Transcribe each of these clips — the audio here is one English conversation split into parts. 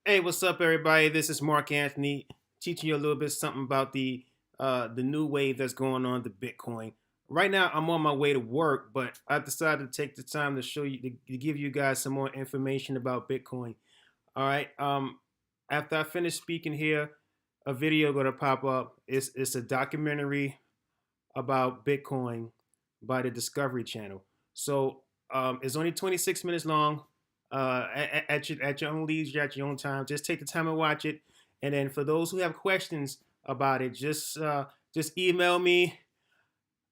Hey, what's up, everybody? This is Mark Anthony teaching you a little bit something about the new wave that's going on, the Bitcoin. Right now, I'm on my way to work, but I decided to take the time to show you to give you guys some more information about Bitcoin. All right. After I finish speaking here, a video gonna pop up. It's a documentary about Bitcoin by the Discovery Channel. So it's only 26 minutes long. At your own leisure, at your own time, just take the time and watch it. And then for those who have questions about it, just email me,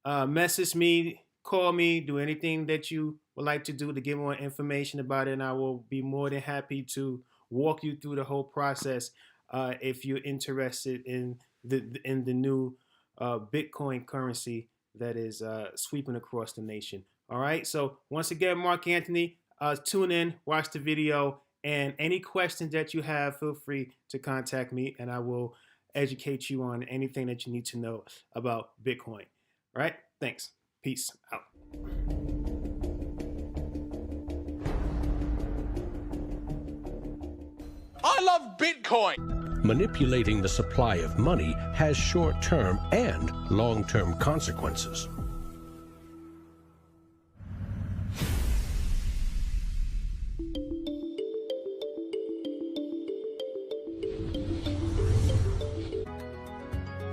message me, call me, do anything that you would like to do to get more information about it, and I will be more than happy to walk you through the whole process if you're interested in the new Bitcoin currency that is sweeping across the nation. All right. So once again, Mark Anthony, tune in, watch the video, and any questions that you have, feel free to contact me, and I will educate you on anything that you need to know about Bitcoin. All right. Thanks. Peace out. I love Bitcoin. Manipulating the supply of money has short-term and long-term consequences.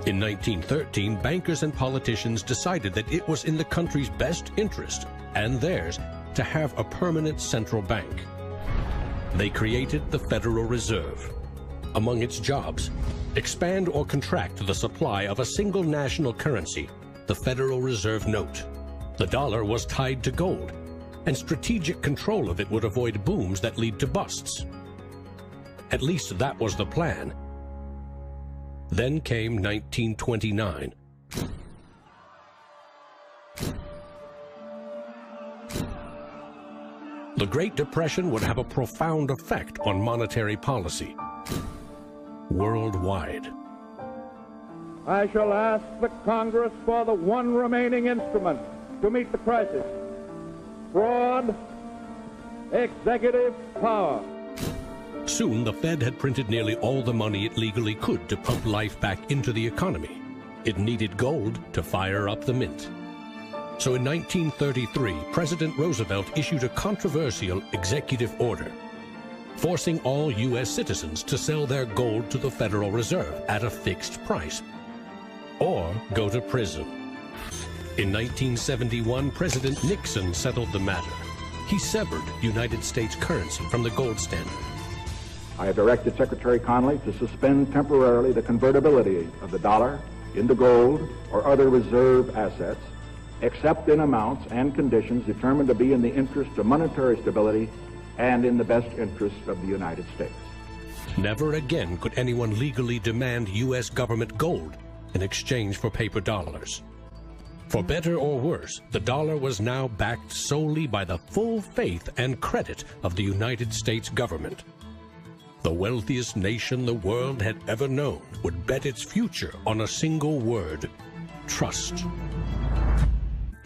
In 1913, bankers and politicians decided that it was in the country's best interest, and theirs, to have a permanent central bank. They created the Federal Reserve. Among its jobs, expand or contract the supply of a single national currency, the Federal Reserve Note. The dollar was tied to gold, and strategic control of it would avoid booms that lead to busts. At least that was the plan. Then came 1929. The Great Depression would have a profound effect on monetary policy worldwide. I shall ask the Congress for the one remaining instrument to meet the crisis: broad executive power. Soon, the Fed had printed nearly all the money it legally could to pump life back into the economy. It needed gold to fire up the mint. So in 1933, President Roosevelt issued a controversial executive order, forcing all U.S. citizens to sell their gold to the Federal Reserve at a fixed price, or go to prison. In 1971, President Nixon settled the matter. He severed United States currency from the gold standard. I have directed Secretary Connally to suspend temporarily the convertibility of the dollar into gold or other reserve assets, except in amounts and conditions determined to be in the interest of monetary stability and in the best interest of the United States. Never again could anyone legally demand U.S. government gold in exchange for paper dollars. For better or worse, the dollar was now backed solely by the full faith and credit of the United States government. The wealthiest nation the world had ever known would bet its future on a single word: trust.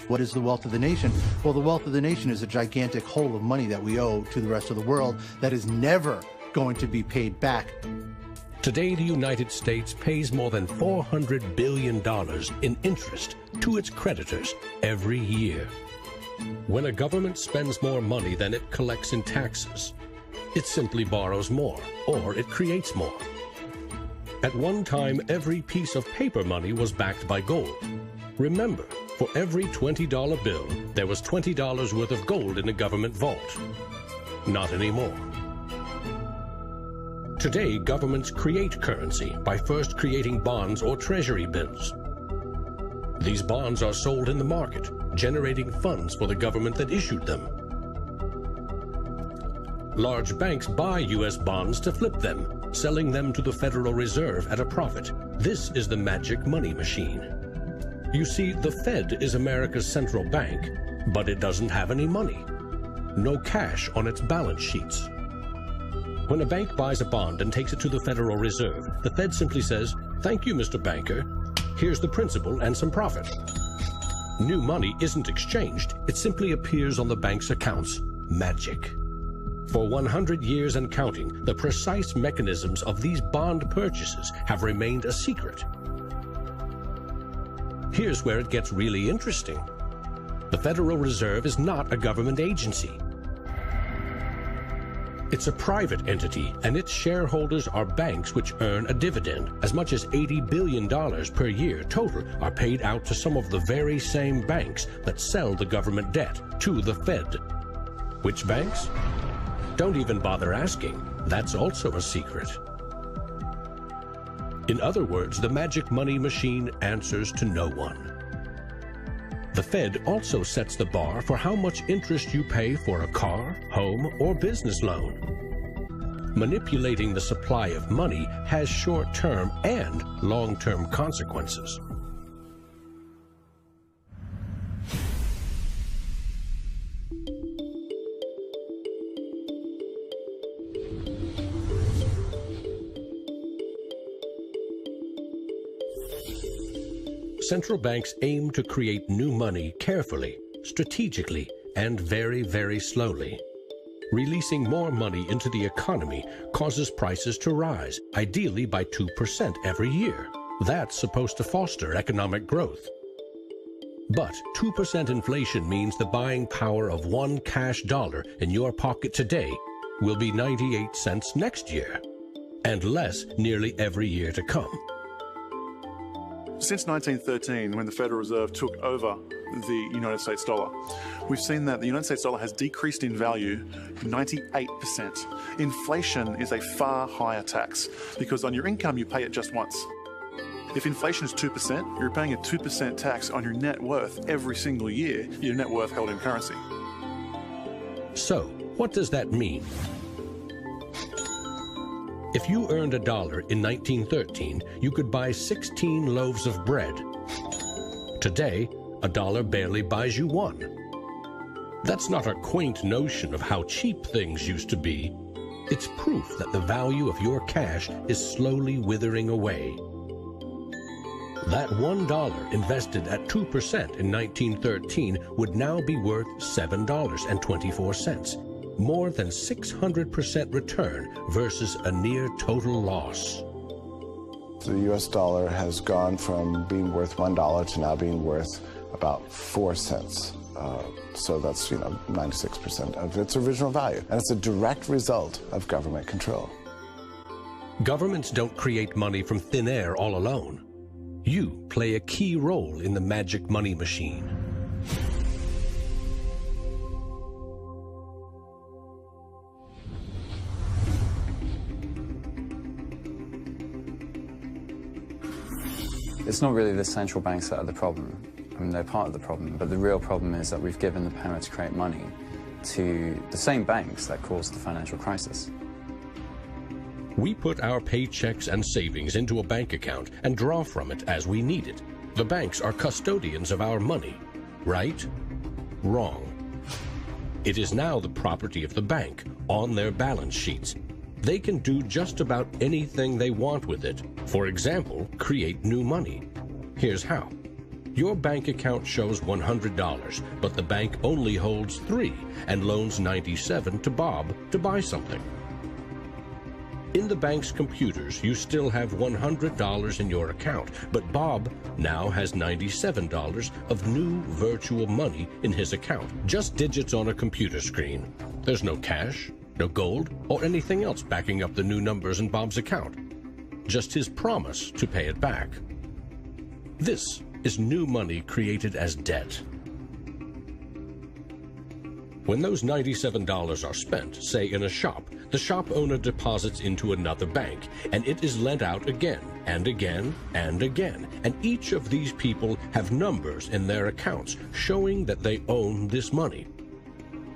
What is the wealth of the nation? Well, the wealth of the nation is a gigantic hole of money that we owe to the rest of the world that is never going to be paid back. Today, the United States pays more than $400 billion in interest to its creditors every year. When a government spends more money than it collects in taxes, it simply borrows more, or it creates more. At one time, every piece of paper money was backed by gold. Remember, for every $20 bill, there was $20 worth of gold in the government vault. Not anymore. Today, governments create currency by first creating bonds or treasury bills. These bonds are sold in the market, generating funds for the government that issued them. Large banks buy U.S. bonds to flip them, selling them to the Federal Reserve at a profit. This is the magic money machine. You see, the Fed is America's central bank, but it doesn't have any money. No cash on its balance sheets. When a bank buys a bond and takes it to the Federal Reserve, the Fed simply says, "Thank you, Mr. Banker. Here's the principal and some profit." New money isn't exchanged. It simply appears on the bank's accounts. Magic. For 100 years and counting, the precise mechanisms of these bond purchases have remained a secret. Here's where it gets really interesting. The Federal Reserve is not a government agency. It's a private entity, and its shareholders are banks which earn a dividend. As much as $80 billion per year total are paid out to some of the very same banks that sell the government debt to the Fed. Which banks? Don't even bother asking. That's also a secret. In other words, the magic money machine answers to no one. The Fed also sets the bar for how much interest you pay for a car, home, or business loan. Manipulating the supply of money has short-term and long-term consequences. Central banks aim to create new money carefully, strategically, and very, very slowly. Releasing more money into the economy causes prices to rise, ideally by 2% every year. That's supposed to foster economic growth. But 2% inflation means the buying power of one cash dollar in your pocket today will be 98 cents next year, and less nearly every year to come. Since 1913, when the Federal Reserve took over the United States dollar, we've seen that the United States dollar has decreased in value 98%. Inflation is a far higher tax because on your income you pay it just once. If inflation is 2%, you're paying a 2% tax on your net worth every single year, your net worth held in currency. So, what does that mean? If you earned $1 in 1913, you could buy 16 loaves of bread. Today, $1 barely buys you one. That's not a quaint notion of how cheap things used to be. It's proof that the value of your cash is slowly withering away. That $1 invested at 2% in 1913 would now be worth $7.24. More than 600% return versus a near total loss. The U.S. dollar has gone from being worth $1 to now being worth about 4 cents. So that's, 96% of its original value. And it's a direct result of government control. Governments don't create money from thin air all alone. You play a key role in the magic money machine. It's not really the central banks that are the problem. I mean, they're part of the problem, but the real problem is that we've given the power to create money to the same banks that caused the financial crisis. We put our paychecks and savings into a bank account and draw from it as we need it. The banks are custodians of our money. Right? Wrong. It is now the property of the bank on their balance sheets. They can do just about anything they want with it. For example, create new money. Here's how. Your bank account shows $100, but the bank only holds $3 and loans $97 to Bob to buy something. In the bank's computers, you still have $100 in your account, but Bob now has $97 of new virtual money in his account, just digits on a computer screen. There's no cash, no gold, or anything else backing up the new numbers in Bob's account. Just his promise to pay it back. This is new money created as debt. When those $97 are spent, say in a shop, the shop owner deposits into another bank, and it is lent out again, and again, and again. And each of these people have numbers in their accounts showing that they own this money.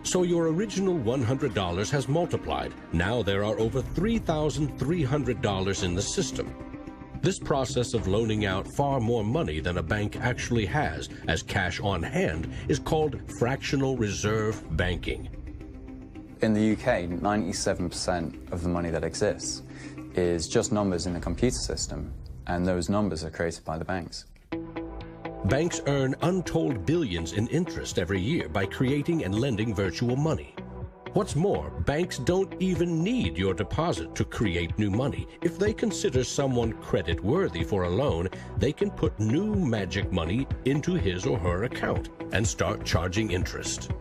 So your original $100 has multiplied. Now there are over $3,300 in the system. This process of loaning out far more money than a bank actually has as cash on hand is called fractional reserve banking. In the UK, 97% of the money that exists is just numbers in the computer system, and those numbers are created by the banks. Banks earn untold billions in interest every year by creating and lending virtual money. What's more, banks don't even need your deposit to create new money. If they consider someone credit-worthy for a loan, they can put new magic money into his or her account and start charging interest.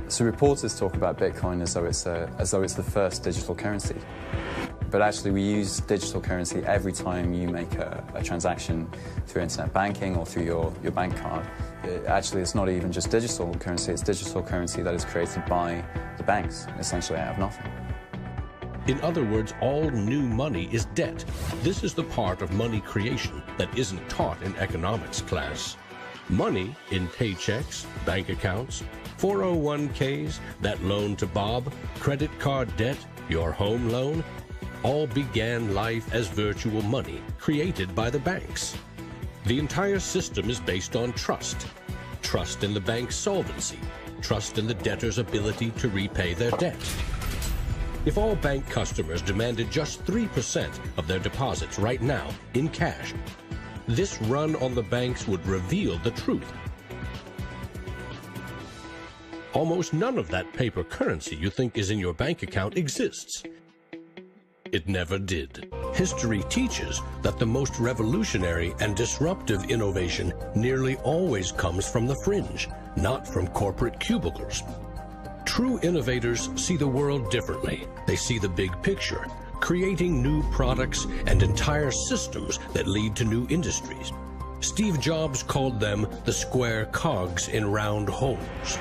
So reporters talk about Bitcoin as though it's the first digital currency. But actually we use digital currency every time you make a transaction through internet banking or through your bank card. Actually, it's not even just digital currency, it's digital currency that is created by the banks, essentially out of nothing. In other words, all new money is debt. This is the part of money creation that isn't taught in economics class. Money in paychecks, bank accounts, 401ks, that loan to Bob, credit card debt, your home loan, all began life as virtual money created by the banks. The entire system is based on trust. Trust in the bank's solvency. Trust in the debtor's ability to repay their debt. If all bank customers demanded just 3% of their deposits right now in cash, this run on the banks would reveal the truth. Almost none of that paper currency you think is in your bank account exists. It never did. History teaches that the most revolutionary and disruptive innovation nearly always comes from the fringe, not from corporate cubicles. True innovators see the world differently. They see the big picture, creating new products and entire systems that lead to new industries. Steve Jobs called them the square cogs in round holes.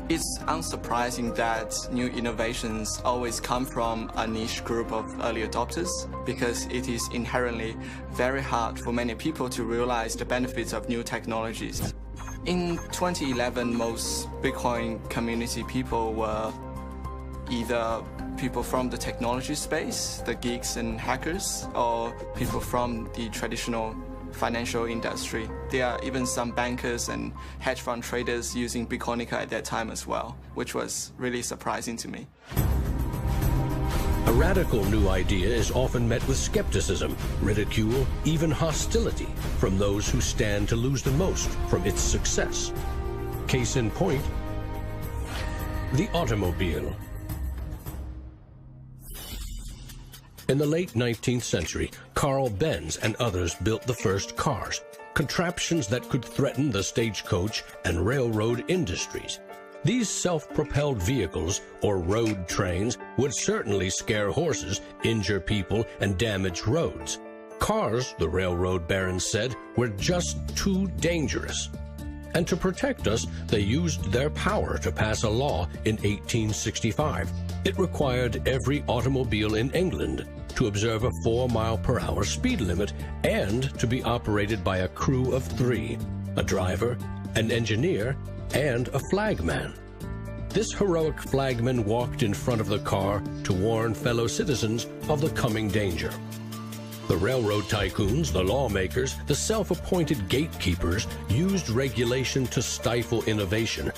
It's unsurprising that new innovations always come from a niche group of early adopters, because it is inherently very hard for many people to realize the benefits of new technologies. In 2011, most Bitcoin community people were either people from the technology space, the geeks and hackers, or people from the traditional financial industry. There are even some bankers and hedge fund traders using Bitcoinica at that time as well, which was really surprising to me. A radical new idea is often met with skepticism, ridicule, even hostility from those who stand to lose the most from its success. Case in point, the automobile. In the late 19th century, Carl Benz and others built the first cars, contraptions that could threaten the stagecoach and railroad industries. These self-propelled vehicles, or road trains, would certainly scare horses, injure people, and damage roads. Cars, the railroad barons said, were just too dangerous. And to protect us, they used their power to pass a law in 1865. It required every automobile in England to observe a 4-mile-per-hour speed limit and to be operated by a crew of 3, a driver, an engineer, and a flagman. This heroic flagman walked in front of the car to warn fellow citizens of the coming danger. The railroad tycoons, the lawmakers, the self-appointed gatekeepers used regulation to stifle innovation.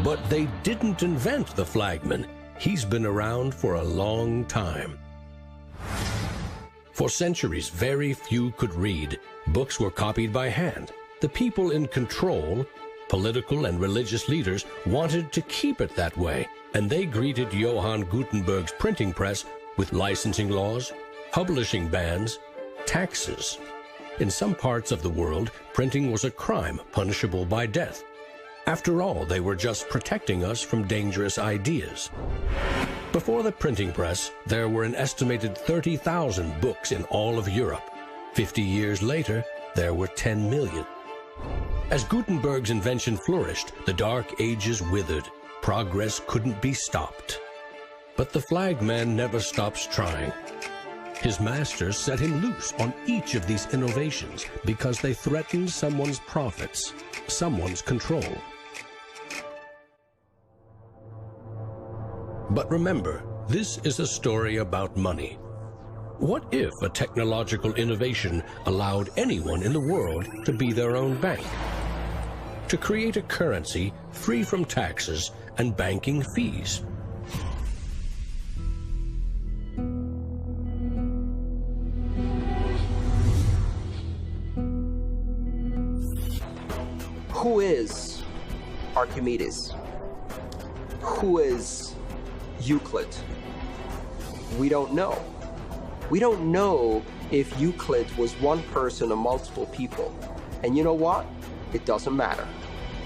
But they didn't invent the flagman. He's been around for a long time. For centuries, very few could read. Books were copied by hand. The people in control, political and religious leaders, wanted to keep it that way, and they greeted Johann Gutenberg's printing press with licensing laws, publishing bans, taxes. In some parts of the world, printing was a crime punishable by death. After all, they were just protecting us from dangerous ideas. Before the printing press, there were an estimated 30,000 books in all of Europe. 50 years later, there were 10 million. As Gutenberg's invention flourished, the Dark Ages withered. Progress couldn't be stopped. But the flagman never stops trying. His masters set him loose on each of these innovations because they threatened someone's profits, someone's control. But remember, this is a story about money. What if a technological innovation allowed anyone in the world to be their own bank? To create a currency free from taxes and banking fees? Who is Archimedes? who is Euclid? We don't know. We don't know if Euclid was one person or multiple people. And you know what? It doesn't matter.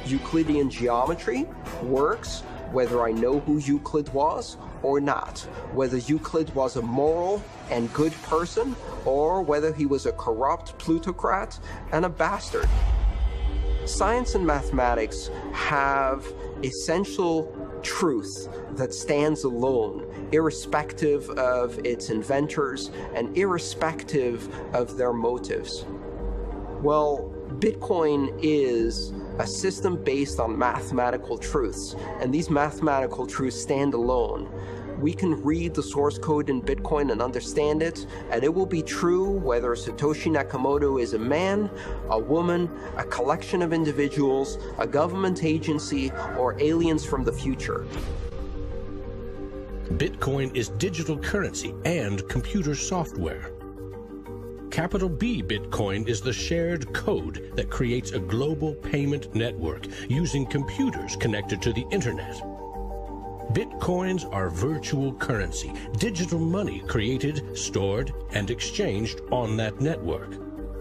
Euclidean geometry works whether I know who Euclid was or not, whether Euclid was a moral and good person or whether he was a corrupt plutocrat and a bastard. Science and mathematics have essential truth that stands alone, irrespective of its inventors and irrespective of their motives. Well, Bitcoin is a system based on mathematical truths, and these mathematical truths stand alone. We can read the source code in Bitcoin and understand it, and it will be true whether Satoshi Nakamoto is a man, a woman, a collection of individuals, a government agency, or aliens from the future. Bitcoin is digital currency and computer software. Capital B Bitcoin is the shared code that creates a global payment network using computers connected to the internet. Bitcoins are virtual currency, digital money created, stored, and exchanged on that network.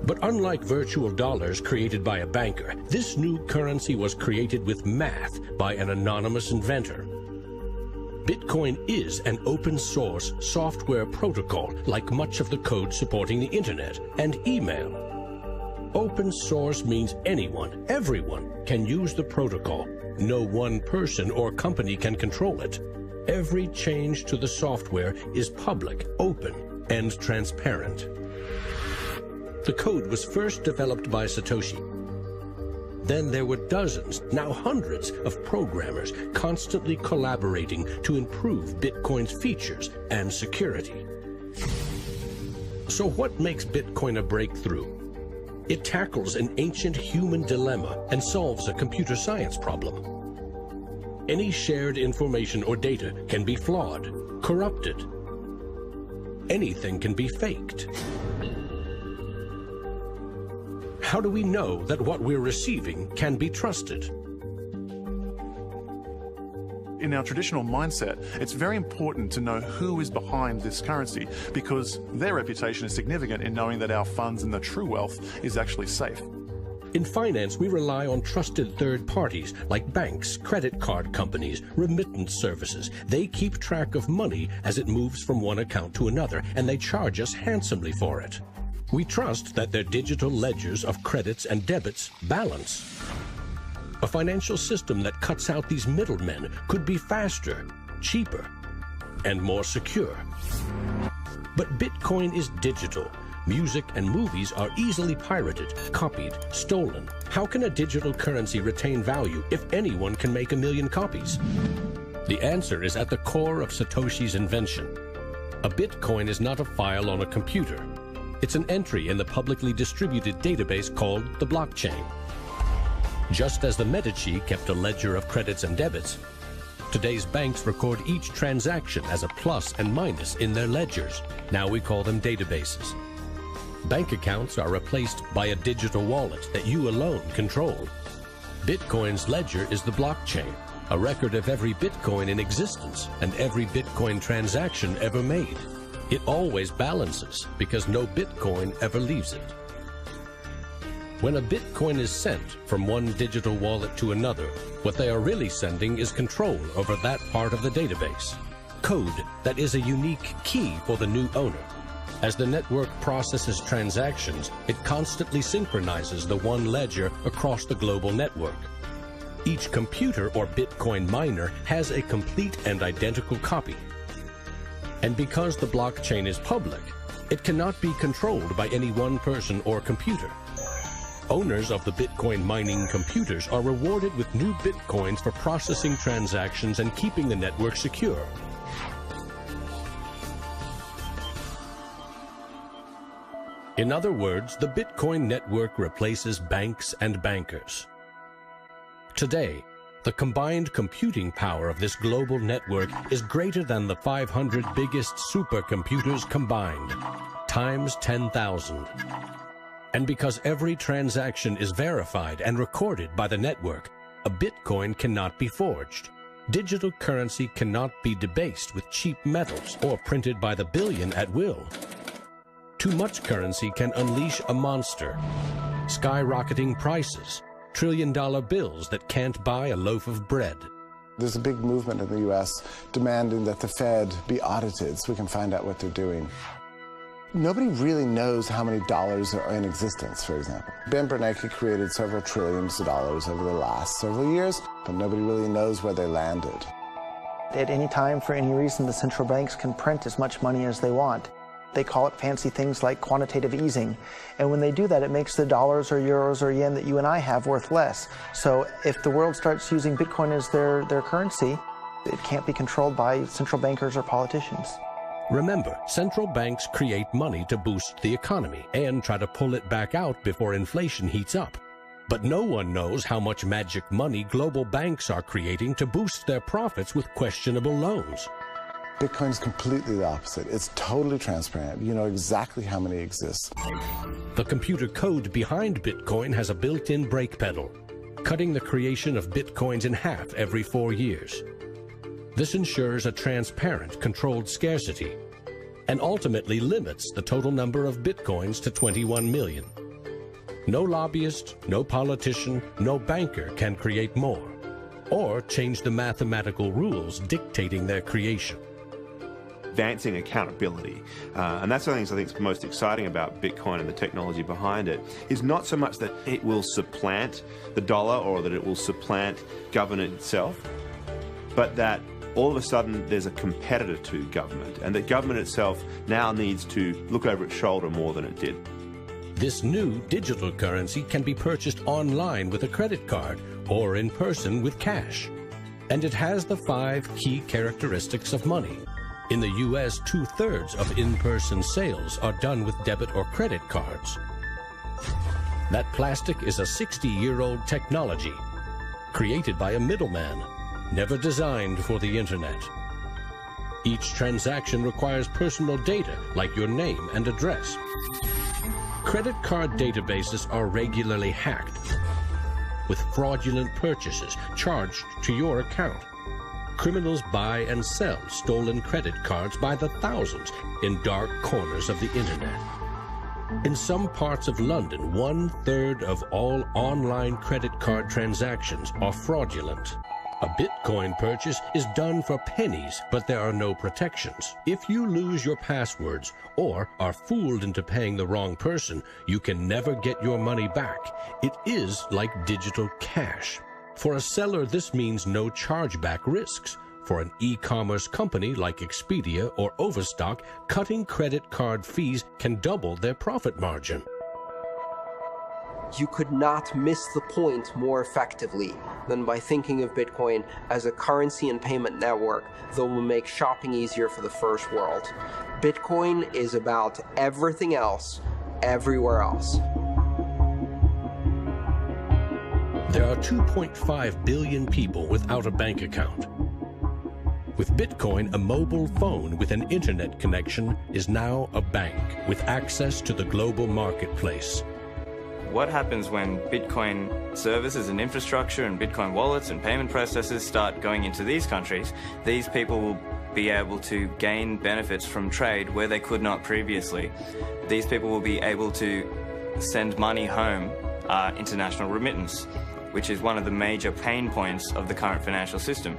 But unlike virtual dollars created by a banker, this new currency was created with math by an anonymous inventor. Bitcoin is an open-source software protocol like much of the code supporting the internet and email. Open source means anyone, everyone, can use the protocol. No one person or company can control it. Every change to the software is public, open, and transparent. The code was first developed by Satoshi. Then there were dozens, now hundreds, of programmers constantly collaborating to improve Bitcoin's features and security. So what makes Bitcoin a breakthrough? It tackles an ancient human dilemma and solves a computer science problem. Any shared information or data can be flawed, corrupted. Anything can be faked. How do we know that what we're receiving can be trusted? In our traditional mindset, it's very important to know who is behind this currency because their reputation is significant in knowing that our funds and the true wealth is actually safe. In finance, we rely on trusted third parties like banks, credit card companies, remittance services. They keep track of money as it moves from one account to another, and they charge us handsomely for it. We trust that their digital ledgers of credits and debits balance. A financial system that cuts out these middlemen could be faster, cheaper, and more secure. But Bitcoin is digital. Music and movies are easily pirated, copied, stolen. How can a digital currency retain value if anyone can make 1 million copies? The answer is at the core of Satoshi's invention. A Bitcoin is not a file on a computer. It's an entry in the publicly distributed database called the blockchain. Just as the Medici kept a ledger of credits and debits, today's banks record each transaction as a plus and minus in their ledgers. Now we call them databases. Bank accounts are replaced by a digital wallet that you alone control. Bitcoin's ledger is the blockchain, a record of every Bitcoin in existence and every Bitcoin transaction ever made. It always balances because no Bitcoin ever leaves it. When a Bitcoin is sent from one digital wallet to another, what they are really sending is control over that part of the database. Code that is a unique key for the new owner. As the network processes transactions, it constantly synchronizes the one ledger across the global network. Each computer or Bitcoin miner has a complete and identical copy. And because the blockchain is public, it cannot be controlled by any one person or computer. Owners of the Bitcoin mining computers are rewarded with new Bitcoins for processing transactions and keeping the network secure. In other words, the Bitcoin network replaces banks and bankers. Today, the combined computing power of this global network is greater than the 500 biggest supercomputers combined, times 10,000. And because every transaction is verified and recorded by the network, a Bitcoin cannot be forged. digital currency cannot be debased with cheap metals or printed by the billion at will. Too much currency can unleash a monster, skyrocketing prices, trillion-dollar bills that can't buy a loaf of bread. There's a big movement in the U.S. demanding that the Fed be audited so we can find out what they're doing. Nobody really knows how many dollars are in existence, for example. Ben Bernanke created several trillions of dollars over the last several years, but nobody really knows where they landed. At any time, for any reason, the central banks can print as much money as they want. They call it fancy things like quantitative easing. And when they do that, it makes the dollars or euros or yen that you and I have worth less. So if the world starts using Bitcoin as their currency, it can't be controlled by central bankers or politicians. Remember, central banks create money to boost the economy and try to pull it back out before inflation heats up. But no one knows how much magic money global banks are creating to boost their profits with questionable loans. Bitcoin's completely the opposite. It's totally transparent. You know exactly how many exist. The computer code behind Bitcoin has a built-in brake pedal, cutting the creation of Bitcoins in half every 4 years. This ensures a transparent, controlled scarcity and ultimately limits the total number of Bitcoins to 21 million. No lobbyist, no politician, no banker can create more or change the mathematical rules dictating their creation. Advancing accountability. And that's one of the things I think is most exciting about Bitcoin and the technology behind it, is not so much that it will supplant the dollar or that it will supplant government itself, but that all of a sudden there's a competitor to government, and that government itself now needs to look over its shoulder more than it did. This new digital currency can be purchased online with a credit card or in person with cash. And it has the 5 key characteristics of money. In the U.S., 2/3 of in-person sales are done with debit or credit cards. That plastic is a 60-year-old technology, created by a middleman, never designed for the internet. Each transaction requires personal data, like your name and address. Credit card databases are regularly hacked, with fraudulent purchases charged to your account. Criminals buy and sell stolen credit cards by the thousands in dark corners of the internet. In some parts of London, 1/3 of all online credit card transactions are fraudulent. A Bitcoin purchase is done for pennies, but there are no protections. If you lose your passwords or are fooled into paying the wrong person, you can never get your money back. It is like digital cash. For a seller, this means no chargeback risks. For an e-commerce company like Expedia or Overstock, cutting credit card fees can double their profit margin. You could not miss the point more effectively than by thinking of Bitcoin as a currency and payment network that will make shopping easier for the first world. Bitcoin is about everything else, everywhere else. There are 2.5 billion people without a bank account. With Bitcoin, a mobile phone with an internet connection is now a bank with access to the global marketplace. What happens when Bitcoin services and infrastructure and Bitcoin wallets and payment processors start going into these countries? These people will be able to gain benefits from trade where they could not previously. These people will be able to send money home, international remittance, which is one of the major pain points of the current financial system.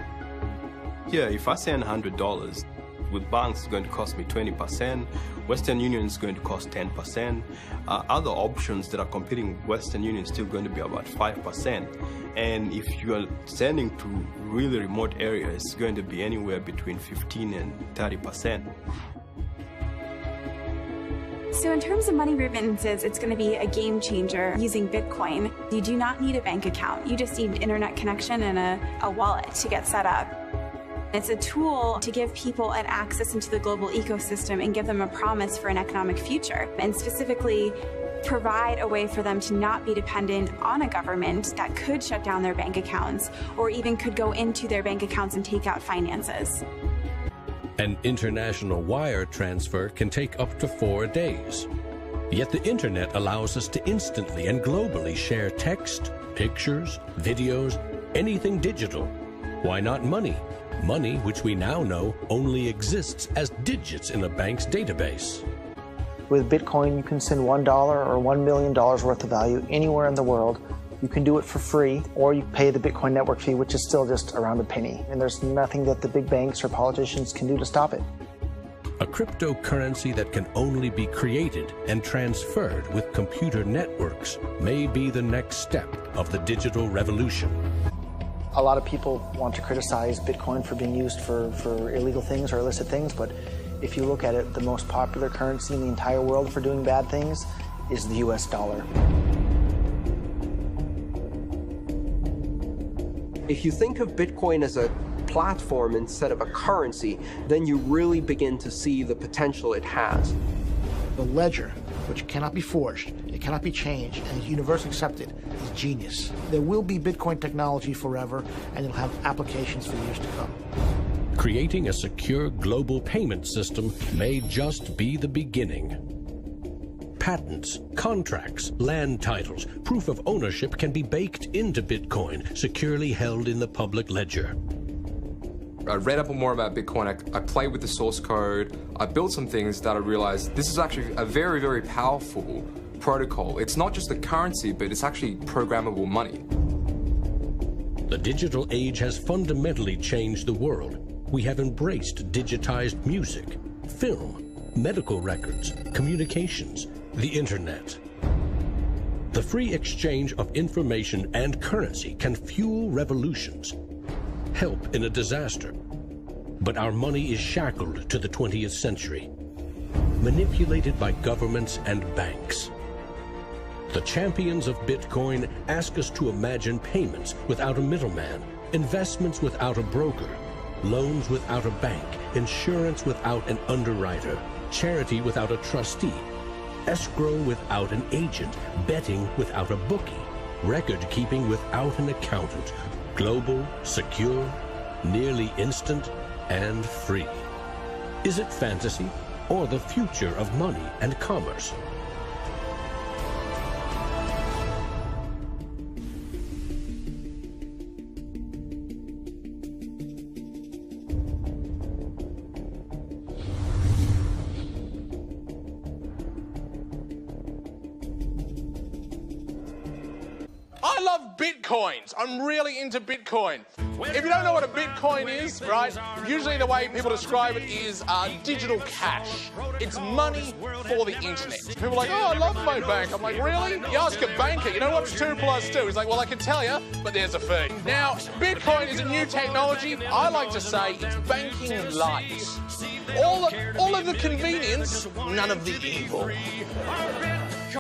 Yeah, if I send $100, with banks it's going to cost me 20%, Western Union is going to cost 10%, other options that are competing with Western Union is still going to be about 5%. And if you are sending to really remote areas, it's going to be anywhere between 15 and 30%. So in terms of money remittances, it's going to be a game changer using Bitcoin. You do not need a bank account. You just need internet connection and a wallet to get set up. It's a tool to give people an access into the global ecosystem and give them a promise for an economic future, and specifically provide a way for them to not be dependent on a government that could shut down their bank accounts or even could go into their bank accounts and take out finances. An international wire transfer can take up to 4 days. Yet the internet allows us to instantly and globally share text, pictures, videos, anything digital. Why not money? Money which we now know only exists as digits in a bank's database. With Bitcoin, you can send $1 or $1 million worth of value anywhere in the world. You can do it for free, or you pay the Bitcoin network fee, which is still just around a penny. And there's nothing that the big banks or politicians can do to stop it. A cryptocurrency that can only be created and transferred with computer networks may be the next step of the digital revolution. A lot of people want to criticize Bitcoin for being used for illegal things or illicit things, but if you look at it, the most popular currency in the entire world for doing bad things is the US dollar. If you think of Bitcoin as a platform instead of a currency, then you really begin to see the potential it has. The ledger, which cannot be forged, it cannot be changed, and is universally accepted, is genius. There will be Bitcoin technology forever, and it'll have applications for years to come. Creating a secure global payment system may just be the beginning. Patents, contracts, land titles, proof of ownership can be baked into Bitcoin, securely held in the public ledger. I read up more about Bitcoin, I played with the source code, I built some things that I realized this is actually a very, very powerful protocol. It's not just a currency, but it's actually programmable money. The digital age has fundamentally changed the world. We have embraced digitized music, film, medical records, communications, the internet. The free exchange of information and currency can fuel revolutions, help in a disaster. But our money is shackled to the 20th century, manipulated by governments and banks. The champions of Bitcoin ask us to imagine payments without a middleman, investments without a broker, loans without a bank, insurance without an underwriter, charity without a trustee, escrow without an agent, betting without a bookie, record keeping without an accountant, global, secure, nearly instant, and free. Is it fantasy or the future of money and commerce? I love Bitcoins. I'm really into Bitcoin. If you don't know what a Bitcoin is, right, usually the way people describe it is digital cash. It's money for the internet. People are like, oh, I love my bank. I'm like, really? You ask a banker, you know what's 2 + 2? He's like, well, I can tell you, but there's a fee. Now, Bitcoin is a new technology. I like to say it's banking light. All of the convenience, none of the evil.